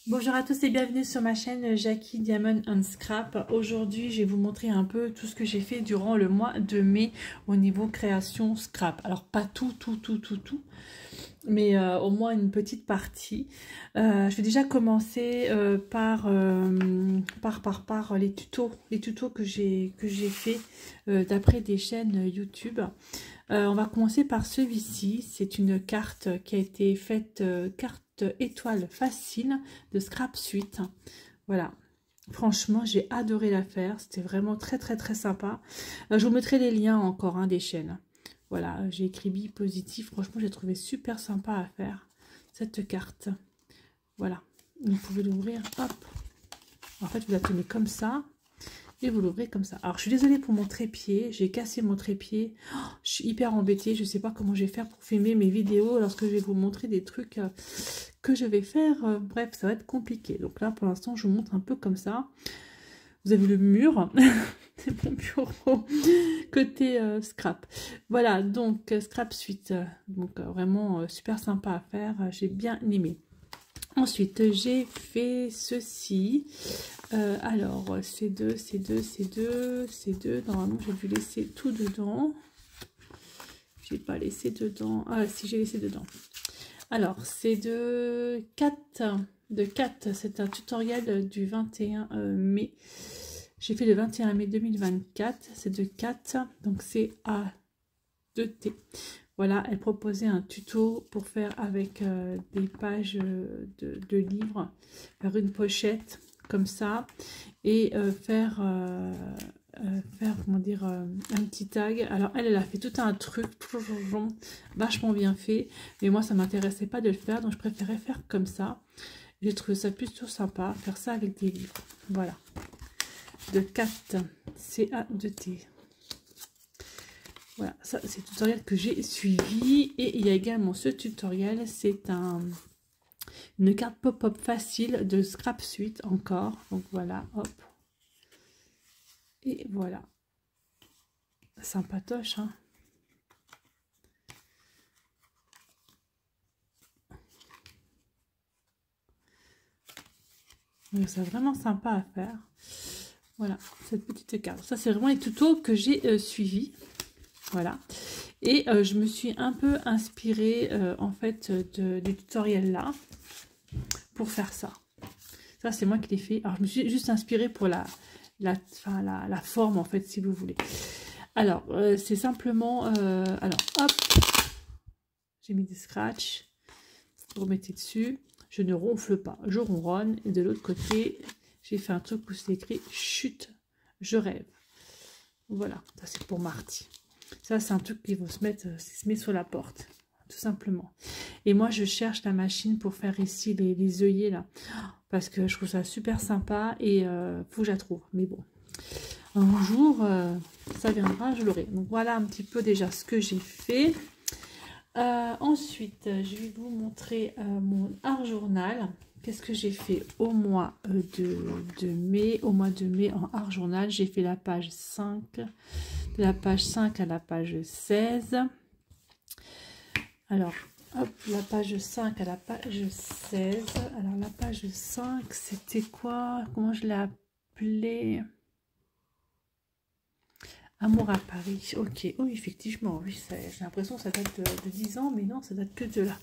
Bonjour à tous et bienvenue sur ma chaîne Jackie Diamond and Scrap. Aujourd'hui, je vais vous montrer un peu tout ce que j'ai fait durant le mois de mai au niveau création scrap. Alors pas tout, mais au moins une petite partie. Je vais déjà commencer par les tutos que j'ai fait d'après des chaînes YouTube. On va commencer par celui-ci. C'est une carte qui a été faite carte étoile facile de Scrap Suite. Voilà. Franchement, j'ai adoré la faire. C'était vraiment très sympa. Je vous mettrai les liens encore des chaînes. Voilà, j'ai écrit bi positif. Franchement, j'ai trouvé super sympa à faire cette carte. Voilà. Vous pouvez l'ouvrir. Hop. En fait, vous la tenez comme ça. Et vous l'ouvrez comme ça. Alors, je suis désolée pour mon trépied. J'ai cassé mon trépied. Oh, je suis hyper embêtée. Je ne sais pas comment je vais faire pour filmer mes vidéos lorsque je vais vous montrer des trucs que je vais faire. Bref, ça va être compliqué. Donc là, pour l'instant, je vous montre un peu comme ça. Vous avez le mur. C'est mon bureau. Côté scrap. Voilà, donc Scrap Suite. Donc vraiment super sympa à faire. J'ai bien aimé. Ensuite, j'ai fait ceci. Alors, c'est deux. Normalement, j'ai dû laisser tout dedans. J'ai pas laissé dedans. Ah, si, j'ai laissé dedans. Alors, c'est de 4. C'est un tutoriel du 21 mai. J'ai fait le 21 mai 2024. C'est de 4. Donc, c'est A2T. Voilà, elle proposait un tuto pour faire avec des pages de livres, faire une pochette comme ça et faire comment dire, un petit tag. Alors elle a fait tout un truc vachement bien fait, mais moi ça m'intéressait pas de le faire, donc je préférais faire comme ça. J'ai trouvé ça plutôt sympa, faire ça avec des livres. Voilà, de 4 CA2T. Voilà, ça c'est le tutoriel que j'ai suivi. Et il y a également ce tutoriel, c'est une carte pop-up facile de Scrap Suite encore. Donc voilà, hop. Et voilà. Sympatoche, hein. Donc c'est vraiment sympa à faire. Voilà, cette petite carte. Ça c'est vraiment les tutos que j'ai suivis. Voilà. Et je me suis un peu inspirée en fait du tutoriel là pour faire ça. Ça c'est moi qui l'ai fait. Alors je me suis juste inspirée pour la forme en fait, si vous voulez. Alors c'est simplement alors hop, j'ai mis des scratchs, vous remettez dessus, je ne ronfle pas, je ronronne. Et de l'autre côté j'ai fait un truc où c'est écrit chute, je rêve. Voilà, ça c'est pour Marty. Ça, c'est un truc qui va se met sur la porte, tout simplement. Et moi, je cherche la machine pour faire ici les œillets, là, parce que je trouve ça super sympa et faut que je la trouve. Mais bon, un jour, ça viendra, je l'aurai. Donc, voilà un petit peu déjà ce que j'ai fait. Ensuite, je vais vous montrer mon art journal. Qu'est-ce que j'ai fait au mois de mai? Au mois de mai, en art journal, j'ai fait la page 5, de la page 5 à la page 16. Alors, hop, la page 5 à la page 16. Alors, la page 5, c'était quoi? Comment je l'ai appelé? Amour à Paris. Ok, oui, effectivement, oui, j'ai l'impression que ça date de 10 ans, mais non, ça date que de là.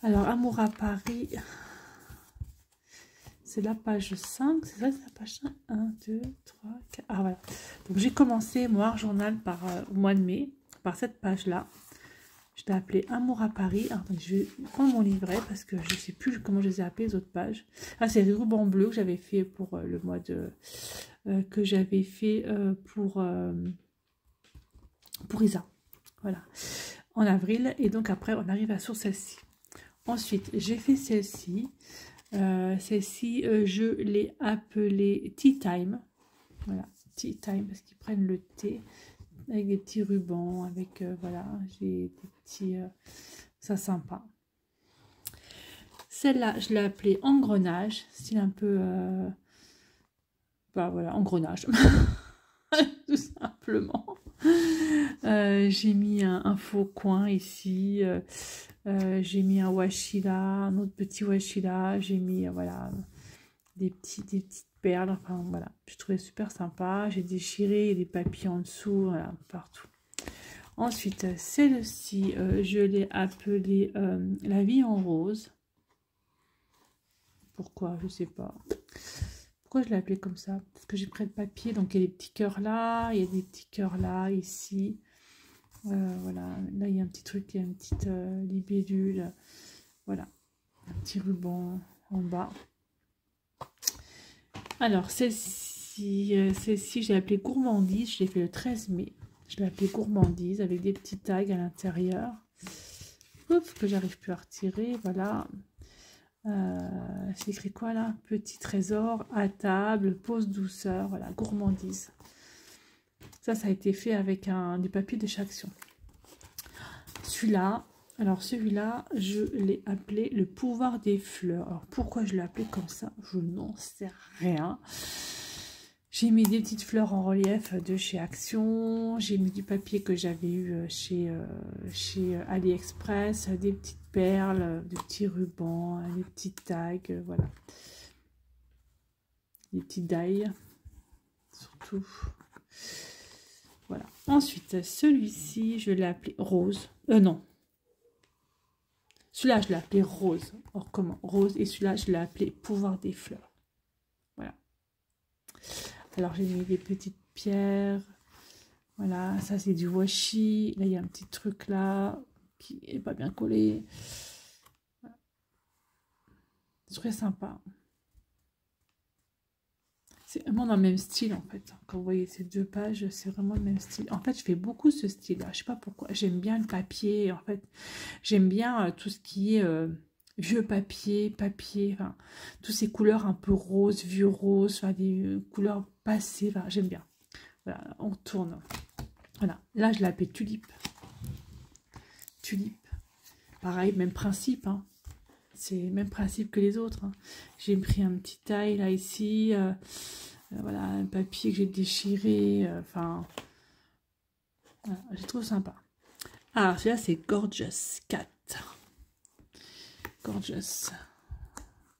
Alors, Amour à Paris... C'est la page 5, c'est ça, c'est la page 5. 1, 2, 3, 4. Ah voilà. Donc j'ai commencé mon art journal au mois de mai, par cette page-là. Je l'ai appelé Amour à Paris. Alors, je vais prendre mon livret parce que je ne sais plus comment je les ai appelées, les autres pages. Ah, c'est les rubans bleus que j'avais fait pour le mois de... que j'avais fait pour Isa. Voilà. En avril. Et donc après, on arrive sur celle-ci. Ensuite, j'ai fait celle-ci. Celle-ci, je l'ai appelée Tea Time. Voilà, Tea Time, parce qu'ils prennent le thé avec des petits rubans, avec, voilà, j'ai des petits... ça sympa. Celle-là, je l'ai appelée Engrenage, style un peu... bah voilà, engrenage. Tout simplement. J'ai mis un faux coin ici. J'ai mis un washi là, un autre petit washi là. J'ai mis, voilà, des petites perles. Enfin, voilà, je trouvais super sympa. J'ai déchiré les papiers en dessous, voilà, partout. Ensuite, celle-ci, je l'ai appelée La vie en rose. Pourquoi? Je sais pas. Pourquoi je l'ai appelée comme ça? Parce que j'ai pris le papier, donc il y a des petits cœurs là, il y a des petits cœurs là, ici. Voilà, là il y a un petit truc, il y a une petite libellule. Voilà, un petit ruban en bas. Alors, celle-ci, j'ai appelée Gourmandise. Je l'ai fait le 13 mai. Je l'ai appelée Gourmandise avec des petits tags à l'intérieur. Ouf, que j'arrive plus à retirer. Voilà. C'est écrit quoi là? Petit trésor, à table, pause douceur. Voilà, Gourmandise. Ça a été fait avec du papier de chez Action. Celui-là, alors celui-là, je l'ai appelé le pouvoir des fleurs. Alors pourquoi je l'ai appelé comme ça? Je n'en sais rien. J'ai mis des petites fleurs en relief de chez Action. J'ai mis du papier que j'avais eu chez AliExpress, des petites perles, des petits rubans, des petits tags, voilà. Des petits die, surtout. Voilà. Ensuite, celui-ci, je l'ai appelé Rose. Non. Celui-là, je l'ai appelé Rose. Or, comment? Rose. Et celui-là, je l'ai appelé Pouvoir des fleurs. Voilà. Alors, j'ai mis des petites pierres. Voilà. Ça, c'est du washi. Là, il y a un petit truc là qui est pas bien collé. Voilà. C'est très sympa. C'est vraiment dans le même style en fait. Quand vous voyez ces deux pages, c'est vraiment le même style. En fait, je fais beaucoup ce style-là. Je sais pas pourquoi. J'aime bien le papier. En fait, j'aime bien tout ce qui est vieux papier, enfin, toutes ces couleurs un peu roses, vieux roses, enfin, des couleurs passées. Enfin, j'aime bien. Voilà, on tourne. Voilà. Là, je l'appelle tulipe. Tulipe. Pareil, même principe. Hein. C'est le même principe que les autres. Hein. J'ai pris un petit taille là ici. Voilà, un papier que j'ai déchiré. Enfin, voilà, je trouve sympa. Alors, celui-là, c'est Gorgeous 4. Gorgeous.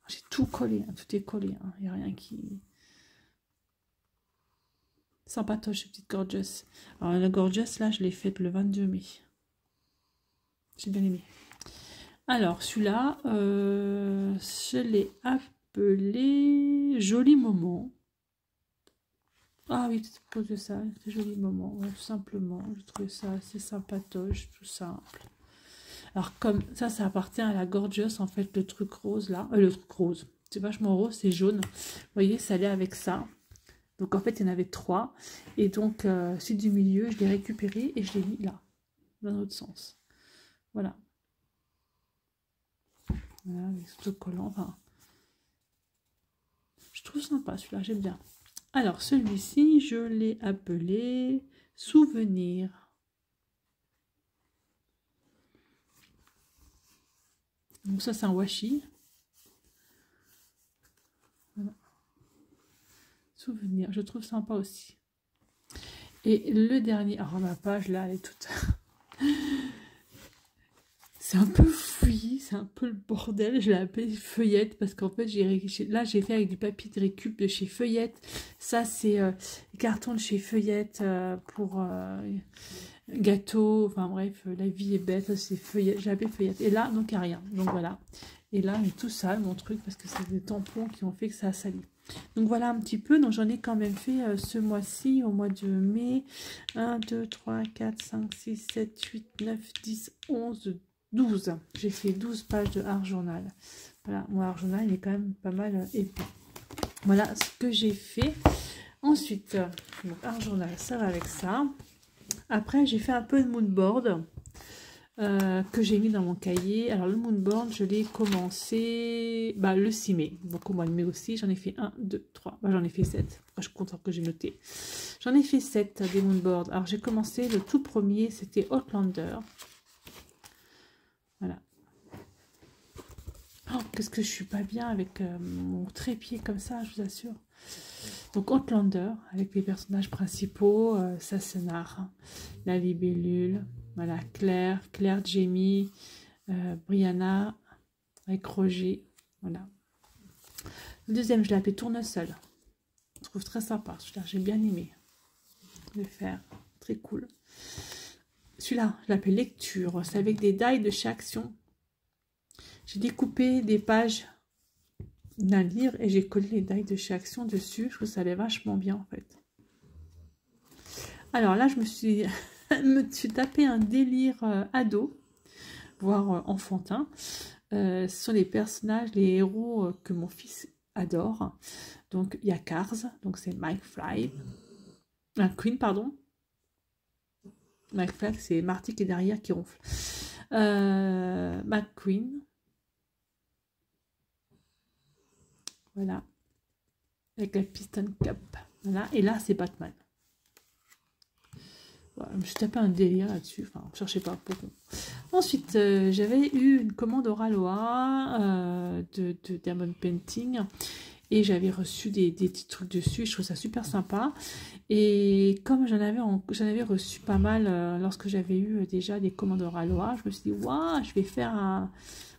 J'ai tout collé. Hein, tout est collé. Il n'y a rien qui... Sympatoche, petite Gorgeous. Alors, la Gorgeous, là, je l'ai faite le 22 mai. J'ai bien aimé. Alors, celui-là, je l'ai appelé Joli Moment. Ah oui, c'est pour de ça, c'est Joli Moment, ouais, tout simplement. Je trouvais ça assez sympatoche, tout simple. Alors, comme ça appartient à la Gorgeous, en fait, le truc rose là. Le truc rose, c'est vachement rose, c'est jaune. Vous voyez, ça allait avec ça. Donc, en fait, il y en avait 3. Et donc, celui du milieu, je l'ai récupéré et je l'ai mis là, dans l'autre sens. Voilà. Voilà, avec ce collant, enfin, je trouve sympa celui-là, j'aime bien. Alors, celui-ci, je l'ai appelé Souvenir. Donc ça, c'est un washi. Voilà. Souvenir, je trouve sympa aussi. Et le dernier, alors ma page là, elle est toute... C'est un peu fouillis, c'est un peu le bordel. Je l'ai appelé Feuillette parce qu'en fait, là, j'ai fait avec du papier de récup de chez Feuillette. Ça, c'est carton de chez Feuillette pour gâteau. Enfin bref, la vie est bête. C'est Feuillette. J'ai appelé Feuillette. Et là, donc, il n'y a rien. Donc voilà. Et là, il est tout sale, mon truc, parce que c'est des tampons qui ont fait que ça a sali. Donc voilà un petit peu. Donc j'en ai quand même fait ce mois-ci, au mois de mai. 1, 2, 3, 4, 5, 6, 7, 8, 9, 10, 11, 12. J'ai fait 12 pages de art journal. Voilà, mon art journal, il est quand même pas mal épais. Voilà ce que j'ai fait. Ensuite, donc art journal, ça va avec ça. Après, j'ai fait un peu de moodboard que j'ai mis dans mon cahier. Alors, le moodboard, je l'ai commencé le 6 mai. Donc, au mois de mai aussi, j'en ai fait 1, 2, 3. J'en ai fait 7. Je suis contente que j'ai noté. J'en ai fait 7 des moodboards. Alors, j'ai commencé le tout premier, c'était Outlander. Voilà. Oh, qu'est-ce que je suis pas bien avec mon trépied comme ça, je vous assure. Donc Outlander, avec les personnages principaux, Sassenach, la libellule, voilà, Claire, Jamie, Brianna avec Roger. Voilà. Le deuxième, je l'ai appelé Tournesol. Je trouve très sympa. Celui-là, j'ai bien aimé le faire. Très cool. Celui-là, je l'appelle Lecture. C'est avec des die de chez Action. J'ai découpé des pages d'un livre et j'ai collé les die de chez Action dessus. Je trouve que ça allait vachement bien en fait. Alors là, je me suis tapé un délire ado, voire enfantin. Ce sont les personnages, les héros que mon fils adore. Donc il y a Cars, donc c'est Mike Fly. Queen, pardon. Mike Fly, c'est Marty qui est derrière qui ronfle. McQueen. Voilà. Avec la Piston Cup. Voilà. Et là, c'est Batman. Voilà, je me suis tapé un délire là-dessus. Enfin, ne cherchez pas beaucoup. Ensuite, j'avais eu une commande Oraloa de Diamond Painting. Et j'avais reçu des petits trucs dessus. Et je trouve ça super sympa. Et comme j'en avais reçu pas mal lorsque j'avais eu déjà des commandes Oraloa, je me suis dit, waouh, je vais faire un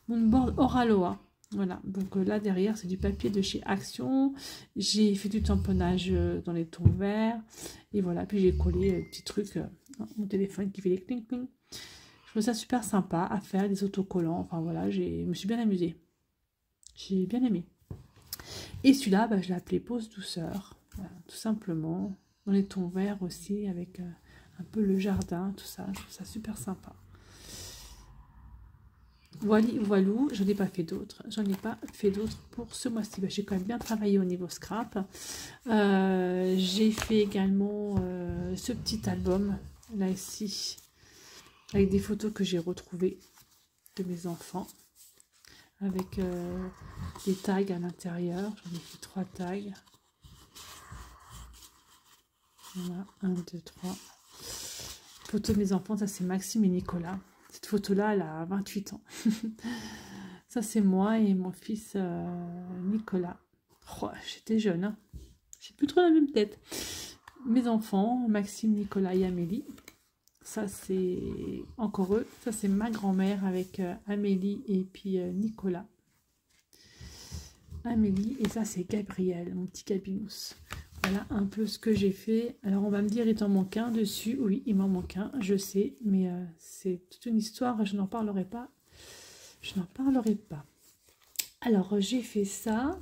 moonboard Oraloa. Voilà, donc là derrière c'est du papier de chez Action, j'ai fait du tamponnage dans les tons verts, et voilà, puis j'ai collé un petit truc, mon téléphone qui fait des cling cling. Je trouve ça super sympa à faire, des autocollants, enfin voilà, je me suis bien amusée, j'ai bien aimé. Et celui-là, bah, je l'ai appelé Pause Douceur, voilà, tout simplement, dans les tons verts aussi, avec un peu le jardin, tout ça, je trouve ça super sympa. Voilou, j'en ai pas fait d'autres. J'en ai pas fait d'autres pour ce mois-ci. J'ai quand même bien travaillé au niveau scrap. J'ai fait également ce petit album, là ici, avec des photos que j'ai retrouvées de mes enfants, avec des tags à l'intérieur. J'en ai fait 3 tags. Voilà, 1, 2, 3. Photos de mes enfants, ça c'est Maxime et Nicolas. Cette photo-là, elle a 28 ans. Ça, c'est moi et mon fils Nicolas. Oh, j'étais jeune, hein. J'ai plus trop la même tête. Mes enfants, Maxime, Nicolas et Amélie. Ça, c'est encore eux. Ça, c'est ma grand-mère avec Amélie et puis Nicolas. Amélie, et ça, c'est Gabriel, mon petit Gabinous. Voilà un peu ce que j'ai fait. Alors, on va me dire, il t'en manque un dessus. Oui, il m'en manque un, je sais. Mais c'est toute une histoire, je n'en parlerai pas. Je n'en parlerai pas. Alors, j'ai fait ça.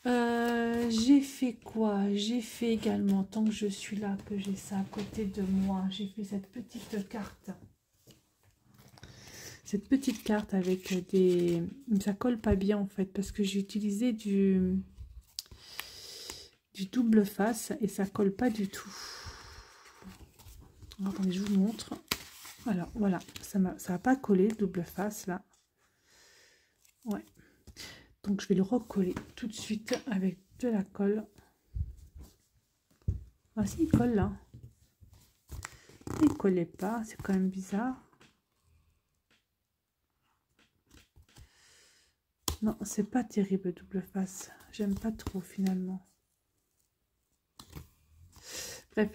J'ai fait quoi? J'ai fait également, tant que je suis là, que j'ai ça à côté de moi, j'ai fait cette petite carte. Cette petite carte avec des... Ça colle pas bien en fait, parce que j'ai utilisé du double face et ça colle pas du tout. Alors, attendez, je vous montre. Alors voilà, ça va pas collé double face là. Ouais. Donc je vais le recoller tout de suite avec de la colle. Ah si, il colle là. Il collait pas, c'est quand même bizarre. Non, c'est pas terrible double face. J'aime pas trop finalement. Bref,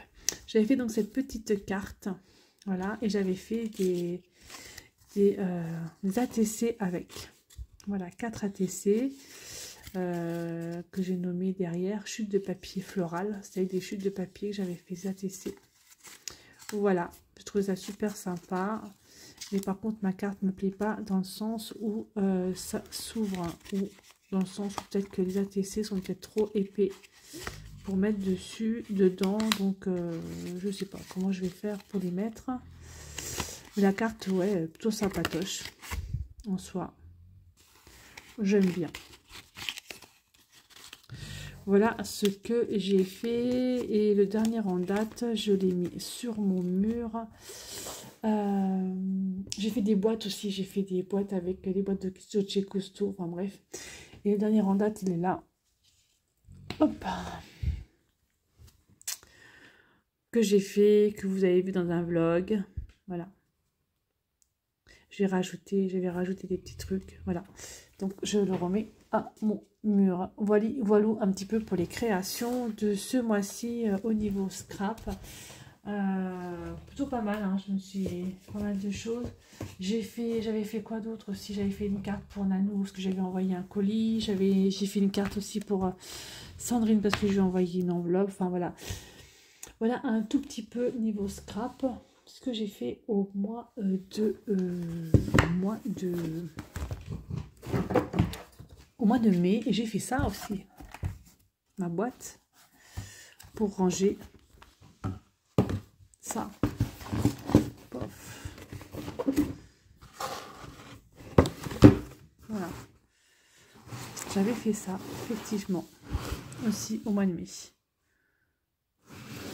j'avais fait donc cette petite carte, voilà, et j'avais fait des ATC avec, voilà, 4 ATC que j'ai nommé derrière chute de papier floral. C'était avec des chutes de papier que j'avais fait ATC. Voilà, je trouve ça super sympa. Mais par contre, ma carte ne me plaît pas dans le sens où ça s'ouvre, ou dans le sens où peut-être que les ATC sont peut-être trop épais pour mettre dedans, donc je sais pas comment je vais faire pour les mettre. Mais la carte, ouais, plutôt sympatoche en soi, j'aime bien. Voilà ce que j'ai fait, et le dernier en date, je l'ai mis sur mon mur. J'ai fait des boîtes aussi, j'ai fait des boîtes avec des boîtes de Dolce Gusto, enfin bref. Et le dernier en date, il est là. Hop, que j'ai fait, que vous avez vu dans un vlog, voilà. J'avais rajouté des petits trucs, voilà. Donc je le remets à mon mur. Voilà un petit peu pour les créations de ce mois-ci au niveau scrap. Plutôt pas mal, hein. Je me suis pas mal de choses. J'avais fait quoi d'autre aussi? J'avais fait une carte pour Nanou parce que j'avais envoyé un colis. J'ai fait une carte aussi pour Sandrine parce que je lui ai envoyé une enveloppe. Enfin voilà. Voilà un tout petit peu niveau scrap. Ce que j'ai fait au mois de mai. Et j'ai fait ça aussi. Ma boîte pour ranger ça. Pof. Voilà. J'avais fait ça, effectivement, aussi au mois de mai.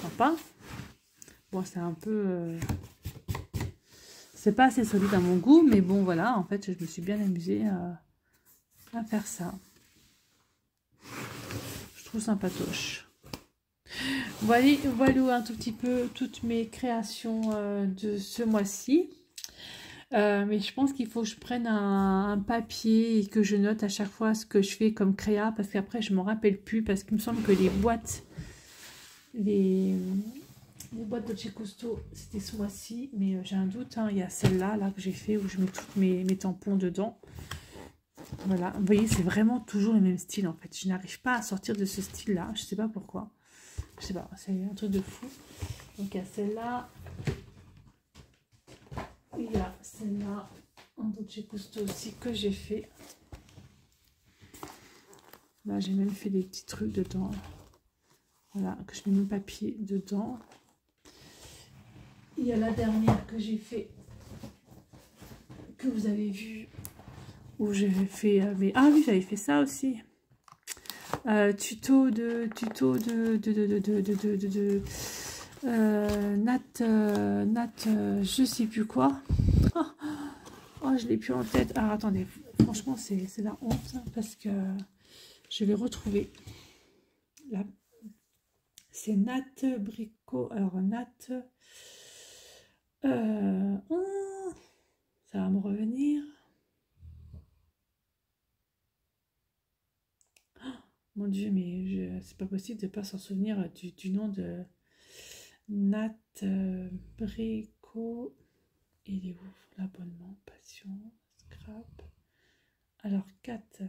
Sympa. Bon, c'est un peu... c'est pas assez solide à mon goût, mais bon, voilà, en fait, je me suis bien amusée à faire ça. Je trouve sympatoche. Voilà, voilà un tout petit peu toutes mes créations de ce mois-ci. Mais je pense qu'il faut que je prenne un papier et que je note à chaque fois ce que je fais comme créa, parce qu'après je ne m'en rappelle plus, parce qu'il me semble que les boîtes Dolce Gusto c'était ce mois-ci, mais j'ai un doute, hein. Il y a celle-là là, que j'ai fait où je mets tous mes tampons dedans. Voilà, vous voyez, c'est vraiment toujours le même style en fait. Je n'arrive pas à sortir de ce style-là, je sais pas pourquoi. Je sais pas, c'est un truc de fou. Donc il y a celle-là. Il y a celle-là en Dolce Gusto aussi que j'ai fait. Là, j'ai même fait des petits trucs dedans. Voilà, que je mets mon papier dedans. Il y a la dernière que j'ai fait, que vous avez vu, où j'ai fait... ah oui, j'avais fait ça aussi. Tuto de Nat, je sais plus quoi. Oh, je l'ai plus en tête. Alors attendez, franchement c'est la honte parce que je vais retrouver là. C'est Nat Bricot. Alors Nat, ça va me revenir. Oh, mon Dieu, mais c'est pas possible de pas s'en souvenir du nom de Nat Bricot. Il est où l'abonnement? Passion, scrap. Alors 4,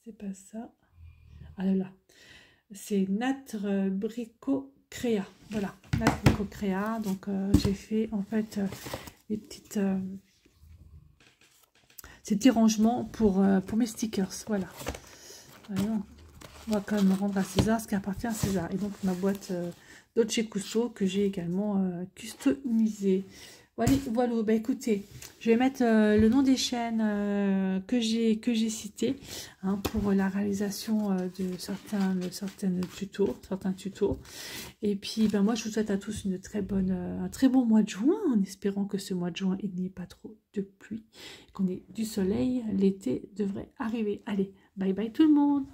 c'est pas ça. Ah là là, c'est Nat Bricot Créa. Voilà, Nat Bricot Créa. Donc j'ai fait en fait des petites ces petits rangements pour mes stickers. Voilà. Alors, on va quand même rendre à César ce qui appartient à César. Et donc ma boîte Dolce Gusto que j'ai également customisée. Voilà, bah écoutez, je vais mettre le nom des chaînes que j'ai citées, hein, pour la réalisation de certains tutos. Et puis ben moi je vous souhaite à tous un très bon mois de juin, en espérant que ce mois de juin il n'y ait pas trop de pluie, qu'on ait du soleil, l'été devrait arriver. Allez, bye bye tout le monde.